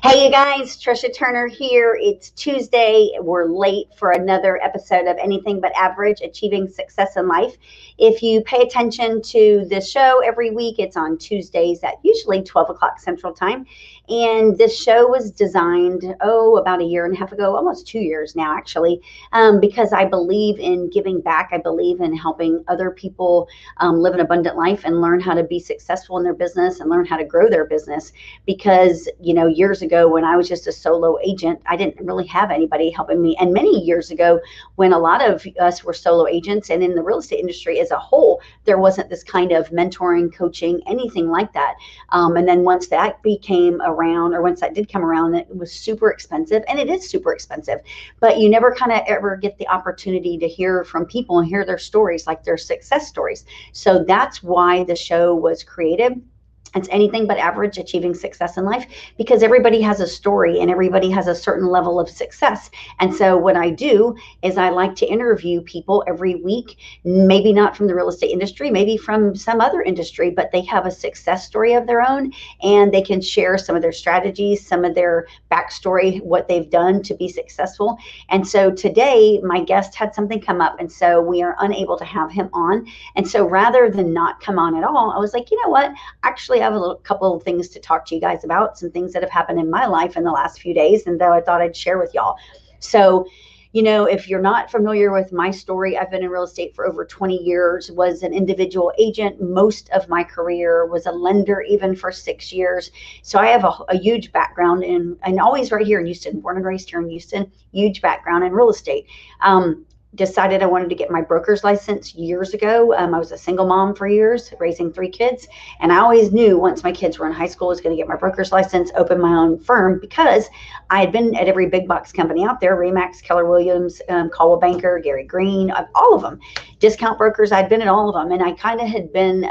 Hey, you guys, Trisha Turner here. It's Tuesday. We're late for another episode of Anything But Average Achieving Success in Life. If you pay attention to the show every week, it's on Tuesdays at usually 12 o'clock Central Time. And this show was designed, about a year and a half ago, almost 2 years now, actually, because I believe in giving back. I believe in helping other people live an abundant life and learn how to be successful in their business and learn how to grow their business. Because, years ago when I was just a solo agent, I didn't really have anybody helping me. And many years ago, when a lot of us were solo agents and in the real estate industry as a whole, there wasn't this kind of mentoring, coaching, anything like that. And then once that became around, or once that did come around, it was super expensive, and it is super expensive. But you never kind of ever get the opportunity to hear from people and hear their stories, like their success stories. So that's why the show was created. It's Anything But Average Achieving Success in Life, because everybody has a story and everybody has a certain level of success. And so what I do is I like to interview people every week, maybe not from the real estate industry, maybe from some other industry, but they have a success story of their own, and they can share some of their strategies, some of their backstory, what they've done to be successful. And so today my guest had something come up, and so we are unable to have him on. And so rather than not come on at all, I was like, you know what, actually I have a couple of things to talk to you guys about, some things that have happened in my life in the last few days, and that I thought I'd share with y'all. So, if you're not familiar with my story, I've been in real estate for over 20 years, was an individual agent most of my career, was a lender even for 6 years. So I have a huge background and always right here in Houston, born and raised here in Houston, huge background in real estate. Decided I wanted to get my broker's license years ago. I was a single mom for years, raising 3 kids. And I always knew once my kids were in high school, I was going to get my broker's license, open my own firm, because I had been at every big box company out there, Remax, Keller Williams, Coldwell Banker, Gary Green, all of them, discount brokers. I'd been at all of them. And I kind of had been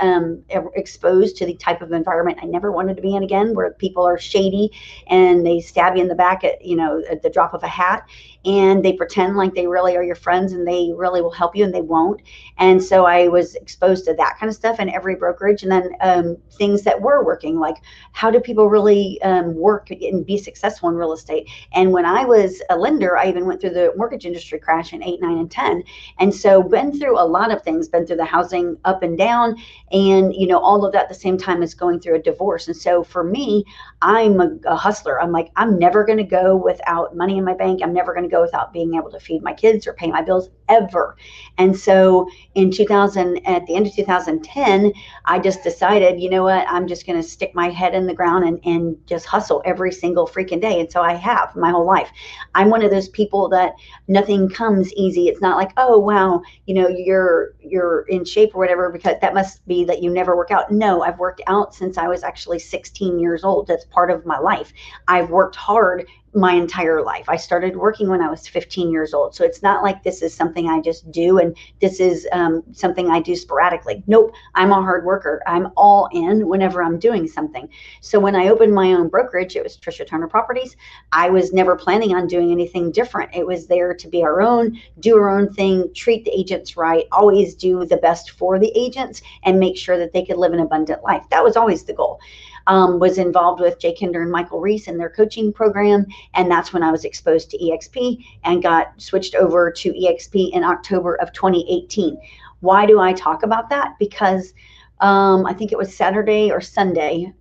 exposed to the type of environment I never wanted to be in again, where people are shady and they stab you in the back at the drop of a hat. And they pretend like they really are your friends and they really will help you, and they won't. And so I was exposed to that kind of stuff in every brokerage. And then things that were working, like how do people really work and be successful in real estate? And when I was a lender, I even went through the mortgage industry crash in 8, 9, and 10. And so been through a lot of things, been through the housing up and down, and all of that at the same time as going through a divorce. And so for me, I'm a hustler. I'm like, I'm never going to go without money in my bank. I'm never going to go without being able to feed my kids or pay my bills, ever. And so at the end of 2010, I just decided, you know what, I'm just going to stick my head in the ground and just hustle every single freaking day. And so I have my whole life. I'm one of those people that nothing comes easy. It's not like, oh, wow, you're in shape or whatever, because that must be that you never work out. No, I've worked out since I was actually 16 years old. That's part of my life. I've worked hard my entire life. I started working when I was 15 years old. So it's not like this is something I just do and this is something I do sporadically. Nope, I'm a hard worker. I'm all in whenever I'm doing something. So when I opened my own brokerage, it was Trisha Turner Properties. I was never planning on doing anything different. It was there to be our own, do our own thing, treat the agents right, always do the best for the agents, and make sure that they could live an abundant life. That was always the goal. Was involved with Jay Kinder and Michael Reese in their coaching program. And that's when I was exposed to EXP and got switched over to EXP in October of 2018. Why do I talk about that? Because I think it was Saturday or Sunday.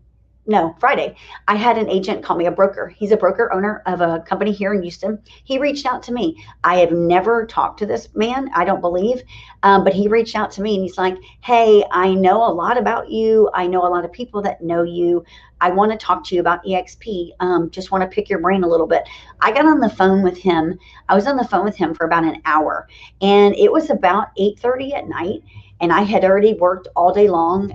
No, Friday, I had an agent call me, a broker. He's a broker owner of a company here in Houston. He reached out to me. I have never talked to this man, I don't believe, but he reached out to me and he's like, hey, I know a lot about you. I know a lot of people that know you. I want to talk to you about EXP. Just want to pick your brain a little bit. I got on the phone with him. I was on the phone with him for about an hour, and it was about 8:30 at night, and I had already worked all day long.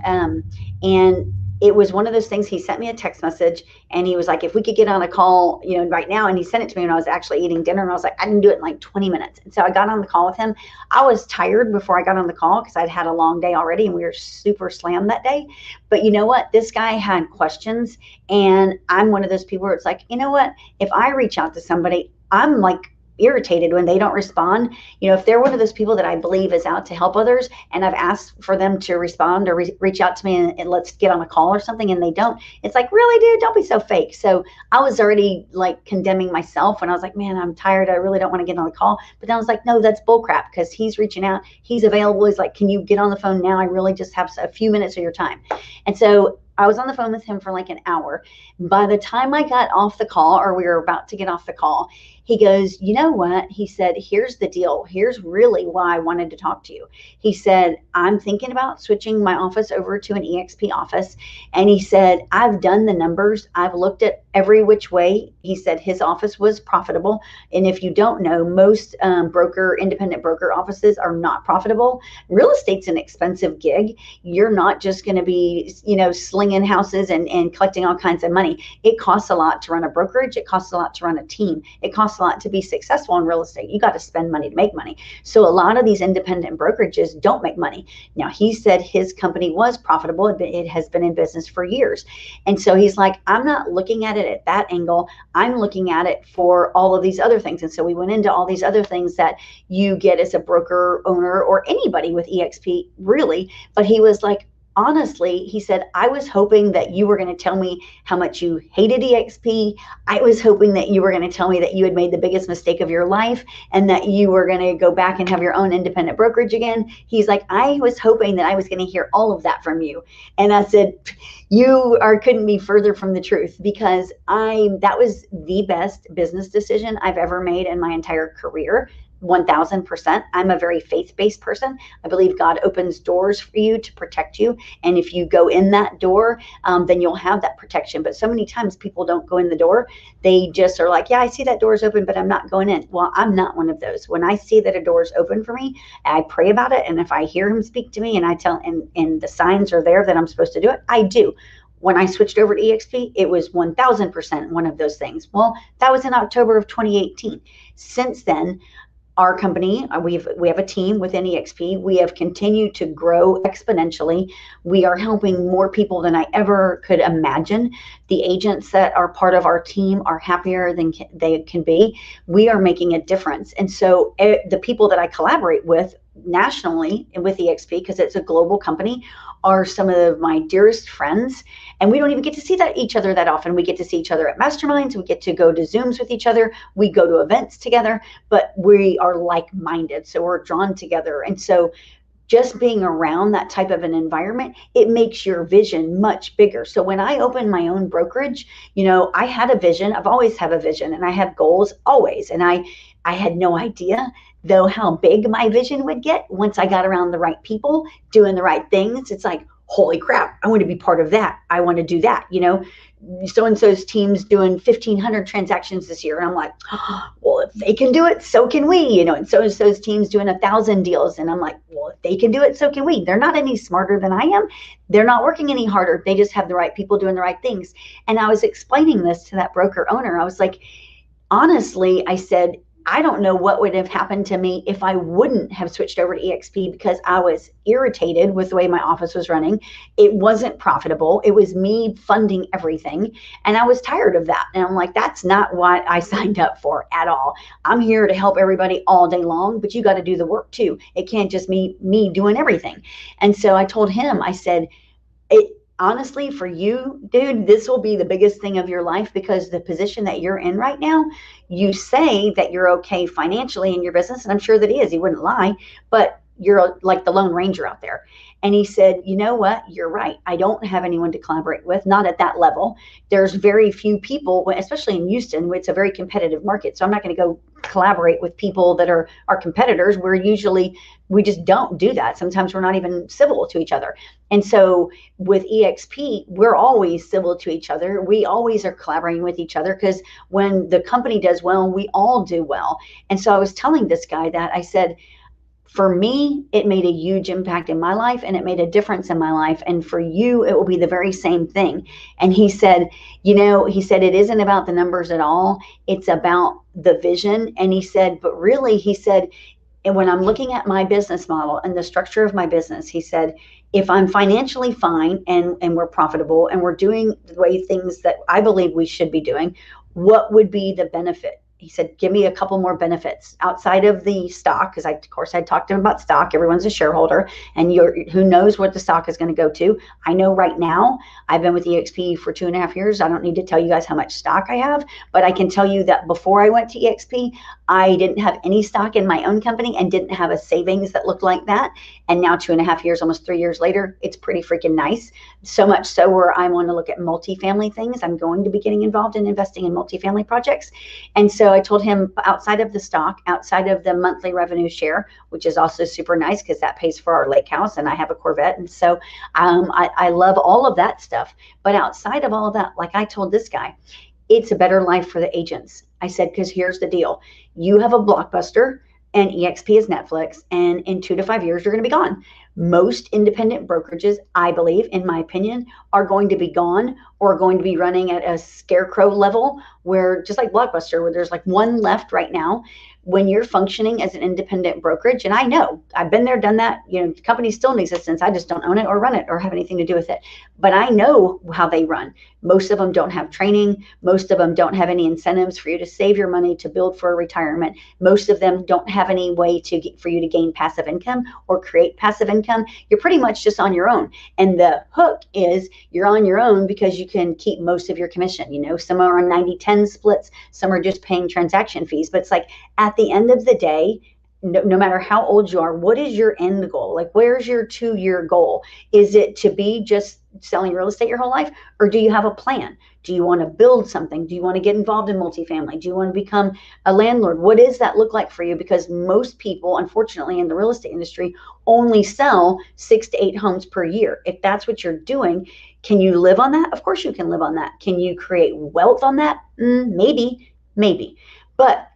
And it was one of those things. He sent me a text message and he was like, if we could get on a call, right now. And he sent it to me when I was actually eating dinner, and I was like, I can do it in like 20 minutes. And so I got on the call with him. I was tired before I got on the call because I'd had a long day already and we were super slammed that day. But you know what? This guy had questions, and I'm one of those people where it's like, you know what? If I reach out to somebody, I'm like, irritated when they don't respond. If they're one of those people that I believe is out to help others, and I've asked for them to respond or reach out to me and let's get on a call or something, and they don't, it's like, really, dude, don't be so fake. So I was already like condemning myself when I was like, man, I'm tired. I really don't want to get on the call. But then I was like, no, that's bullcrap, because he's reaching out. He's available. He's like, can you get on the phone now? I really just have a few minutes of your time. And so I was on the phone with him for like an hour. By the time I got off the call, or we were about to get off the call, he goes, you know what? He said, here's the deal. Here's really why I wanted to talk to you. He said, I'm thinking about switching my office over to an eXp office. And he said, I've done the numbers. I've looked at every which way. He said his office was profitable. And if you don't know, most independent broker offices are not profitable. Real estate's an expensive gig. You're not just going to be, slinging houses and collecting all kinds of money. It costs a lot to run a brokerage. It costs a lot to run a team. It costs a lot to be successful in real estate. You got to spend money to make money. So a lot of these independent brokerages don't make money. Now, he said his company was profitable. It has been in business for years. And so he's like, I'm not looking at it at that angle. I'm looking at it for all of these other things. And so we went into all these other things that you get as a broker owner or anybody with eXp, really. But he was like, honestly, he said, I was hoping that you were going to tell me how much you hated eXp. I was hoping that you were going to tell me that you had made the biggest mistake of your life and that you were going to go back and have your own independent brokerage again. He's like, I was hoping that I was going to hear all of that from you. And I said, couldn't be further from the truth, because that was the best business decision I've ever made in my entire career. 1000%. I'm a very faith-based person. I believe God opens doors for you to protect you. And if you go in that door, then you'll have that protection. But so many times people don't go in the door. They just are like, yeah, I see that door's open, but I'm not going in. Well, I'm not one of those. When I see that a door's open for me, I pray about it. And if I hear him speak to me and I tell, and the signs are there that I'm supposed to do it, I do. When I switched over to eXp, it was 1000% one of those things. Well, that was in October of 2018. Since then, our company, we have a team within eXp. We have continued to grow exponentially. We are helping more people than I ever could imagine. The agents that are part of our team are happier than they can be. We are making a difference. And so the people that I collaborate with nationally with eXp, because it's a global company, are some of my dearest friends. And we don't even get to see each other that often. We get to see each other at masterminds. We get to go to Zooms with each other. We go to events together, but we are like-minded. So we're drawn together. And so just being around that type of an environment, it makes your vision much bigger. So when I opened my own brokerage, I had a vision. I've always had a vision, and I have goals always. And I had no idea, though, how big my vision would get once I got around the right people doing the right things. It's like, holy crap, I want to be part of that. I want to do that. So-and-so's team's doing 1,500 transactions this year. And I'm like, well, if they can do it, so can we, and so-and-so's team's doing 1,000 deals. And I'm like, well, if they can do it, so can we. They're not any smarter than I am. They're not working any harder. They just have the right people doing the right things. And I was explaining this to that broker owner. I was like, honestly, I said, I don't know what would have happened to me if I wouldn't have switched over to eXp, because I was irritated with the way my office was running. It wasn't profitable. It was me funding everything. And I was tired of that. And I'm like, that's not what I signed up for at all. I'm here to help everybody all day long, but you got to do the work too. It can't just be me doing everything. And so I told him, I said, honestly, for you, dude, this will be the biggest thing of your life, because the position that you're in right now, you say that you're okay financially in your business, and I'm sure that he is. He wouldn't lie, but you're like the Lone Ranger out there. And he said, you know what? You're right. I don't have anyone to collaborate with, not at that level. There's very few people, especially in Houston, it's a very competitive market. So I'm not going to go collaborate with people that are our competitors. We just don't do that. Sometimes we're not even civil to each other. And so with eXp, we're always civil to each other. We always are collaborating with each other, because when the company does well, we all do well. And so I was telling this guy that I said, for me, it made a huge impact in my life, and it made a difference in my life. And for you, it will be the very same thing. And he said, it isn't about the numbers at all. It's about the vision. And he said, but really, he said, and when I'm looking at my business model and the structure of my business, he said, if I'm financially fine and we're profitable and we're doing the way things that I believe we should be doing, what would be the benefit? He said, give me a couple more benefits outside of the stock, because of course I talked to him about stock. Everyone's a shareholder, and who knows what the stock is going to go to. I know right now, I've been with EXP for 2.5 years. I don't need to tell you guys how much stock I have, but I can tell you that before I went to EXP, I didn't have any stock in my own company and didn't have a savings that looked like that. And now 2.5 years, almost 3 years later, it's pretty freaking nice. So much so where I want to look at multifamily things. I'm going to be getting involved in investing in multifamily projects. And so I told him, outside of the stock, outside of the monthly revenue share, which is also super nice because that pays for our lake house, and I have a Corvette. And so I love all of that stuff. But outside of all of that, like I told this guy, it's a better life for the agents. I said, because here's the deal. You have a Blockbuster and EXP is Netflix, and in 2 to 5 years, you're going to be gone. Most independent brokerages, I believe, in my opinion, are going to be gone or going to be running at a scarecrow level where, just like Blockbuster, where there's like one left right now. When you're functioning as an independent brokerage, and I know I've been there, done that, the company's still in existence. I just don't own it or run it or have anything to do with it. But I know how they run. Most of them don't have training. Most of them don't have any incentives for you to save your money to build for a retirement. Most of them don't have any way for you to gain passive income or create passive income. You're pretty much just on your own. And the hook is you're on your own because you can keep most of your commission. Some are on 90-10 splits. Some are just paying transaction fees. But it's like, at the end of the day, no matter how old you are, what is your end goal? Like, where's your 2-year goal? Is it to be just selling real estate your whole life? Or do you have a plan? Do you want to build something? Do you want to get involved in multifamily? Do you want to become a landlord? What does that look like for you? Because most people, unfortunately, in the real estate industry only sell 6 to 8 homes per year. If that's what you're doing, can you live on that? Of course you can live on that. Can you create wealth on that? Maybe. But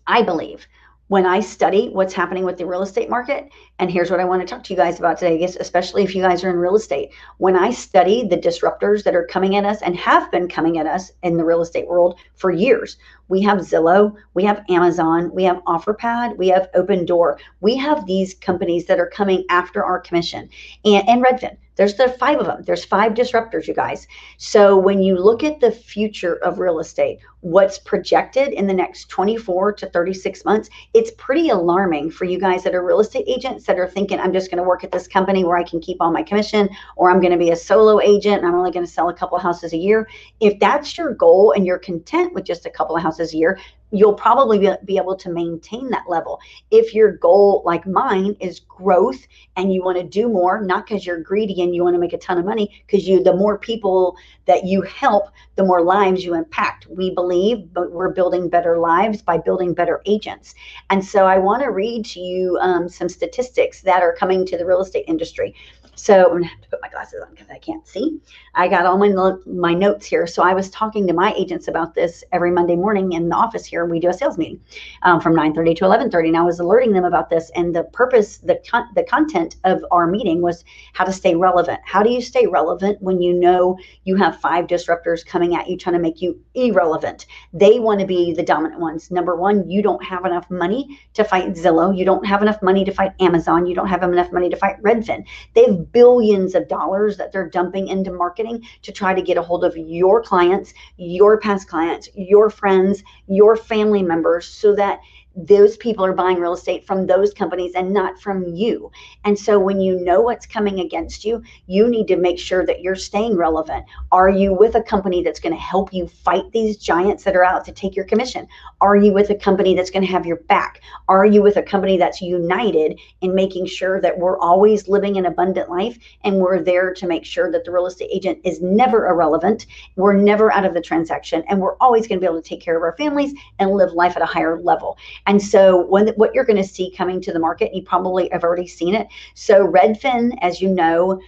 I believe when I study what's happening with the real estate market, and here's what I want to talk to you guys about today, I guess, especially if you guys are in real estate. When I study the disruptors that are coming at us and have been coming at us in the real estate world for years, we have Zillow, we have Amazon, we have OfferPad, we have Opendoor. We have these companies that are coming after our commission, and Redfin. There's 5 of them. There's 5 disruptors, you guys. So when you look at the future of real estate, what's projected in the next 24 to 36 months, it's pretty alarming for you guys that are real estate agents that are thinking, I'm just going to work at this company where I can keep all my commission, or I'm going to be a solo agent and I'm only going to sell a couple of houses a year. If that's your goal and you're content with just a couple of houses a year, you'll probably be able to maintain that level. If your goal, like mine, is growth and you want to do more, not because you're greedy and you want to make a ton of money, because the more people that you help, the more lives you impact. We believe, but we're building better lives by building better agents. And so I want to read to you some statistics that are coming to the real estate industry. So I'm going to have to put my glasses on because I can't see. I got all my notes here. So I was talking to my agents about this every Monday morning in the office here. We do a sales meeting from 9:30 to 11:30. And I was alerting them about this. And the purpose, the content of our meeting was how to stay relevant. How do you stay relevant when you know you have 5 disruptors coming at you trying to make you irrelevant? They want to be the dominant ones. Number one, you don't have enough money to fight Zillow. You don't have enough money to fight Amazon. You don't have enough money to fight Redfin. They've billions of dollars that they're dumping into marketing to try to get a hold of your clients, your past clients, your friends, your family members, so that those people are buying real estate from those companies and not from you. And so when you know what's coming against you, you need to make sure that you're staying relevant. Are you with a company that's going to help you fight these giants that are out to take your commission? Are you with a company that's going to have your back? Are you with a company that's united in making sure that we're always living an abundant life, and we're there to make sure that the real estate agent is never irrelevant, we're never out of the transaction, and we're always going to be able to take care of our families and live life at a higher level? And so what you're going to see coming to the market, and you probably have already seen it. So Redfin, as you know,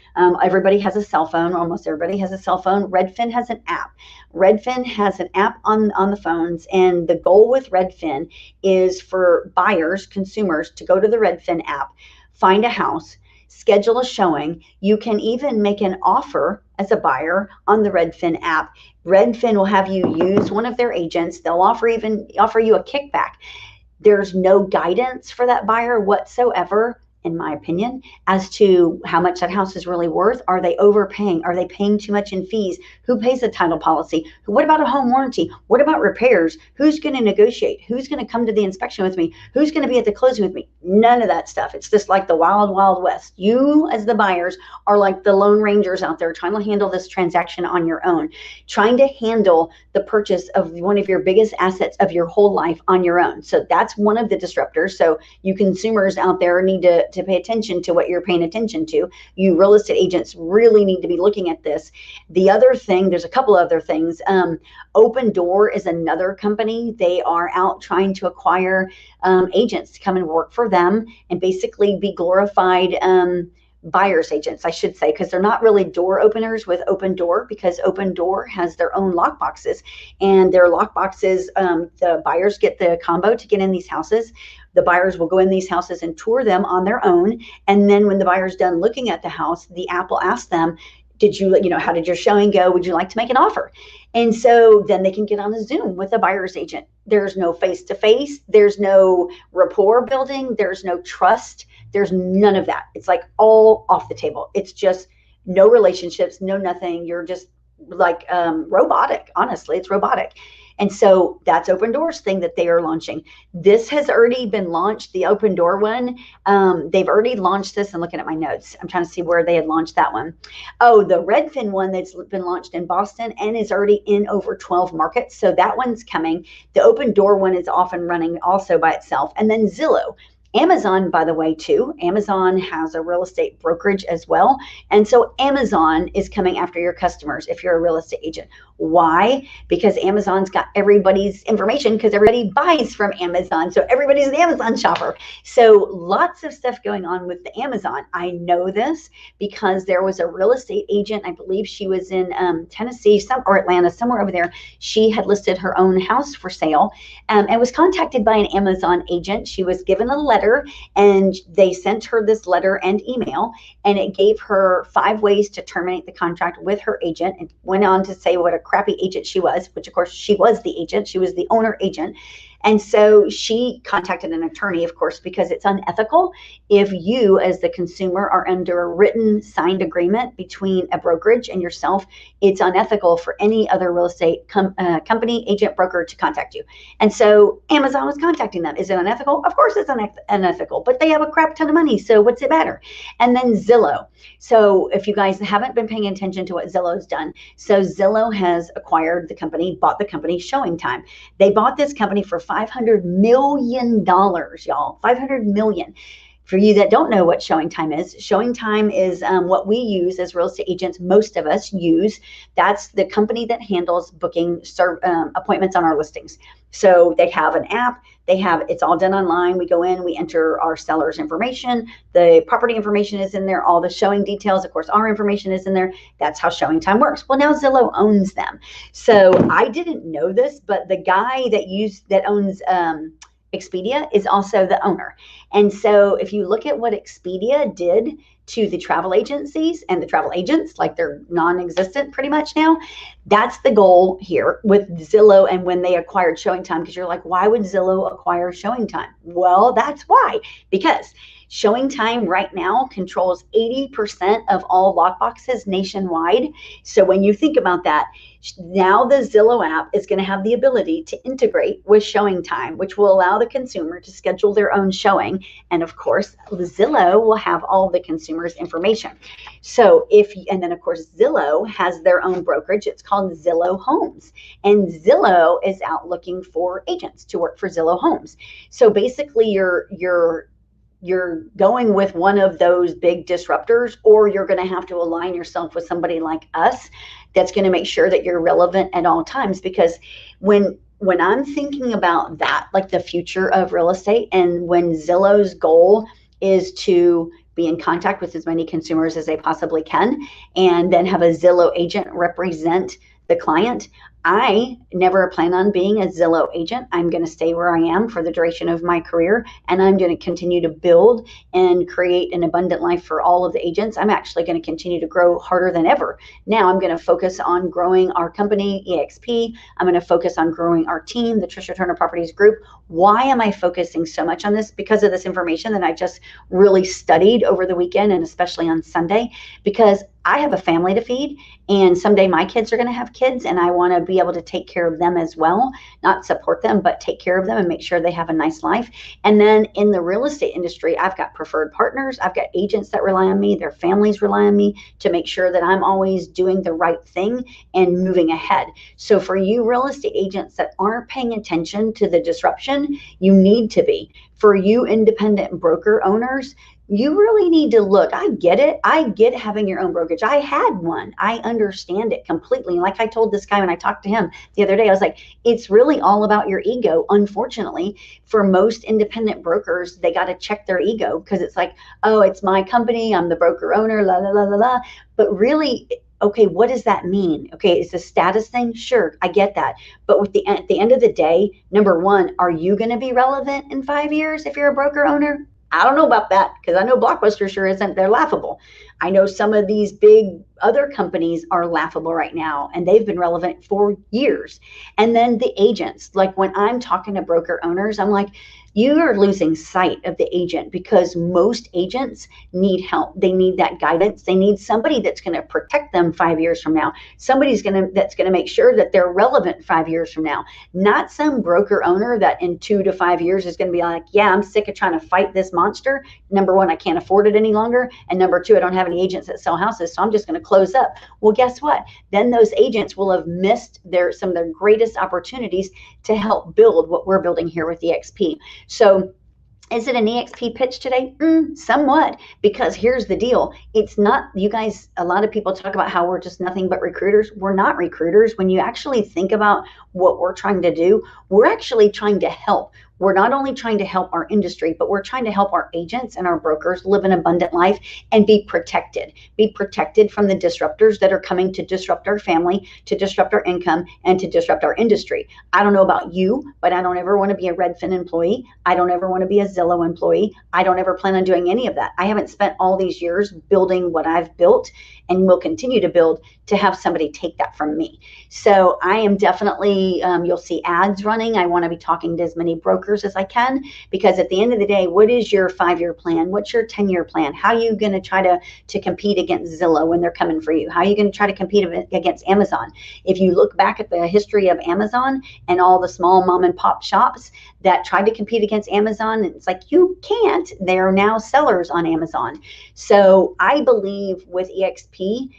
everybody has a cell phone. Almost everybody has a cell phone. Redfin has an app. Redfin has an app on the phones. And the goal with Redfin is for buyers, consumers, to go to the Redfin app, find a house, schedule a showing. You can even make an offer as a buyer on the Redfin app. Redfin will have you use one of their agents. They'll offer you a kickback. There's no guidance for that buyer whatsoever in my opinion, as to how much that house is really worth. Are they overpaying? Are they paying too much in fees? Who pays a title policy? What about a home warranty? What about repairs? Who's going to negotiate? Who's going to come to the inspection with me? Who's going to be at the closing with me? None of that stuff. It's just like the wild, wild west. You as the buyers are like the lone rangers out there trying to handle this transaction on your own, trying to handle the purchase of one of your biggest assets of your whole life on your own. So that's one of the disruptors. So you consumers out there need to pay attention to what you're paying attention to. You real estate agents really need to be looking at this. The other thing, there's a couple other things. Opendoor is another company. They are out trying to acquire agents to come and work for them and basically be glorified buyer's agents, I should say, because they're not really door openers with Opendoor, because Opendoor has their own lock boxes, and their lock boxes, the buyers get the combo to get in these houses. The buyers will go in these houses and tour them on their own. And then when the buyer's done looking at the house, the app will ask them, how did your showing go? Would you like to make an offer? And so then they can get on a Zoom with a buyer's agent. There's no face-to-face. There's no rapport building. There's no trust. There's none of that. It's like all off the table. It's just no relationships, no nothing. You're just like robotic. Honestly, it's robotic. And so that's Opendoor's thing that they are launching. This has already been launched, the Opendoor one. They've already launched this. I'm looking at my notes. I'm trying to see where they had launched that one. Oh, the Redfin one that's been launched in Boston and is already in over 12 markets. So that one's coming. The Opendoor one is off and running also by itself. And then Zillow. Amazon, by the way, too. Amazon has a real estate brokerage as well. And so Amazon is coming after your customers if you're a real estate agent. Why? Because Amazon's got everybody's information, because everybody buys from Amazon. So everybody's an Amazon shopper. So lots of stuff going on with the Amazon. I know this because there was a real estate agent, I believe she was in Tennessee or Atlanta, somewhere over there. She had listed her own house for sale and was contacted by an Amazon agent. She was given a letter, and they sent her this letter and email, and it gave her 5 ways to terminate the contract with her agent, and went on to say what a crappy agent she was, which of course she was the agent. She was the owner agent. And so she contacted an attorney, of course, because it's unethical if you as the consumer are under a written signed agreement between a brokerage and yourself. It's unethical for any other real estate company, agent, broker to contact you. And so Amazon was contacting them. Is it unethical? Of course it's unethical, but they have a crap ton of money, so what's it matter? And then Zillow. So if you guys haven't been paying attention to what Zillow's done, so Zillow has acquired the company, bought the company ShowingTime. They bought this company for $500 million, y'all. $500 million. For you that don't know what ShowingTime is what we use as real estate agents. Most of us use. That's the company that handles booking appointments on our listings. So they have an app. It's all done online. We go in, we enter our seller's information. The property information is in there. All the showing details, of course, our information is in there. That's how ShowingTime works. Well, now Zillow owns them. So I didn't know this, but the guy that owns Expedia is also the owner. And so if you look at what Expedia did to the travel agencies and the travel agents, like they're non-existent pretty much now, that's the goal here with Zillow and when they acquired ShowingTime. Because you're like, why would Zillow acquire ShowingTime? Well, that's why. Because ShowingTime right now controls 80% of all lockboxes nationwide. So when you think about that, now the Zillow app is going to have the ability to integrate with ShowingTime, which will allow the consumer to schedule their own showing. And of course, Zillow will have all the consumer's information. So and then of course, Zillow has their own brokerage. It's called Zillow Homes. And Zillow is out looking for agents to work for Zillow Homes. So basically you're going with one of those big disruptors, or you're going to have to align yourself with somebody like us that's going to make sure that you're relevant at all times. Because when I'm thinking about that, like the future of real estate, and when Zillow's goal is to be in contact with as many consumers as they possibly can, and then have a Zillow agent represent the client, I never plan on being a Zillow agent. I'm going to stay where I am for the duration of my career, and I'm going to continue to build and create an abundant life for all of the agents. I'm actually going to continue to grow harder than ever. Now I'm going to focus on growing our company, eXp. I'm going to focus on growing our team, the Trisha Turner Properties Group. Why am I focusing so much on this? Because of this information that I just really studied over the weekend, and especially on Sunday, because I have a family to feed, and someday my kids are going to have kids, and I want to be able to take care of them as well, not support them, but take care of them and make sure they have a nice life. And then in the real estate industry, I've got preferred partners. I've got agents that rely on me. Their families rely on me to make sure that I'm always doing the right thing and moving ahead. So for you real estate agents that aren't paying attention to the disruption, you need to be. For you independent broker owners, you really need to look. I get it. I get having your own brokerage. I had one. I understand it completely. Like I told this guy when I talked to him the other day, I was like, it's really all about your ego. Unfortunately, for most independent brokers, they got to check their ego because it's like, oh, it's my company. I'm the broker owner, la, la, la, la, la. But really, okay, what does that mean? Okay, it's a status thing. Sure, I get that. But at the end of the day, number one, are you going to be relevant in 5 years if you're a broker owner? I don't know about that, because I know Blockbuster sure isn't. They're laughable. I know some of these big other companies are laughable right now, and they've been relevant for years. And then the agents, like when I'm talking to broker owners, I'm like, you are losing sight of the agent, because most agents need help. They need that guidance. They need somebody that's going to protect them 5 years from now. Somebody's that's going to make sure that they're relevant 5 years from now. Not some broker owner that in 2 to 5 years is going to be like, yeah, I'm sick of trying to fight this monster. Number one, I can't afford it any longer. And number two, I don't have any agents that sell houses, so I'm just going to close up. Well, guess what? Then those agents will have missed some of their greatest opportunities to help build what we're building here with eXp. So is it an eXp pitch today? Somewhat, because here's the deal. It's not, you guys, a lot of people talk about how we're just nothing but recruiters. We're not recruiters. When you actually think about what we're trying to do, we're actually trying to help. We're not only trying to help our industry, but we're trying to help our agents and our brokers live an abundant life and be protected. Be protected from the disruptors that are coming to disrupt our family, to disrupt our income, and to disrupt our industry. I don't know about you, but I don't ever want to be a Redfin employee. I don't ever want to be a Zillow employee. I don't ever plan on doing any of that. I haven't spent all these years building what I've built and will continue to build to have somebody take that from me. So I am definitely, you'll see ads running. I want to be talking to as many brokers as I can, because at the end of the day, what is your 5-year plan? What's your 10-year plan? How are you going to try to compete against Zillow when they're coming for you? How are you going to try to compete against Amazon? If you look back at the history of Amazon and all the small mom and pop shops that tried to compete against Amazon, it's like, you can't. They're now sellers on Amazon. So I believe with eXp,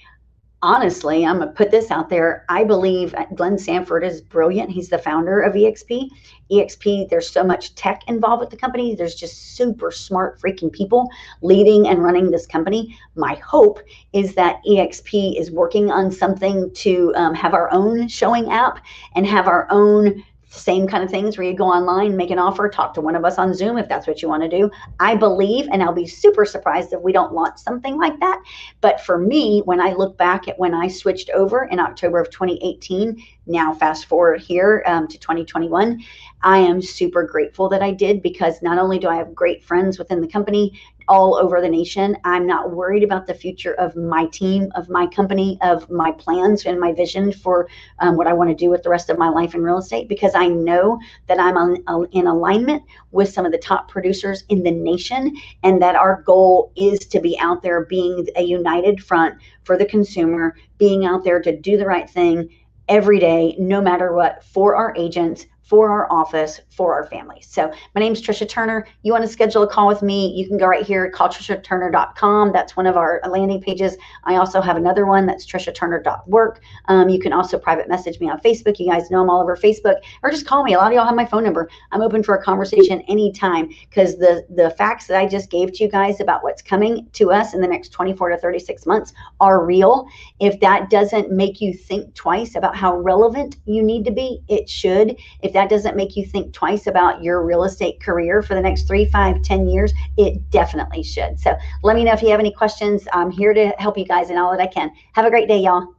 honestly, I'm going to put this out there. I believe Glenn Sanford is brilliant. He's the founder of eXp. eXp, there's so much tech involved with the company. There's just super smart freaking people leading and running this company. My hope is that eXp is working on something to have our own showing app and have our own same kind of things where you go online, make an offer, talk to one of us on Zoom if that's what you want to do. I believe, and I'll be super surprised if we don't launch something like that. But for me, when I look back at when I switched over in October of 2018, now fast forward here to 2021, I am super grateful that I did, because not only do I have great friends within the company all over the nation, I'm not worried about the future of my team, of my company, of my plans and my vision for what I want to do with the rest of my life in real estate, because I know that I'm in alignment with some of the top producers in the nation, and that our goal is to be out there being a united front for the consumer, being out there to do the right thing every day, no matter what, for our agents, for our office, for our families. So my name is Trisha Turner. You want to schedule a call with me, you can go right here, calltrishaturner.com. That's one of our landing pages. I also have another one that's trishaturner.work. You can also private message me on Facebook. You guys know I'm all over Facebook, or just call me. A lot of y'all have my phone number. I'm open for a conversation anytime, because the facts that I just gave to you guys about what's coming to us in the next 24 to 36 months are real. If that doesn't make you think twice about how relevant you need to be, it should. If that doesn't make you think twice about your real estate career for the next 3, 5, 10 years, it definitely should. So let me know if you have any questions. I'm here to help you guys in all that I can. Have a great day, y'all.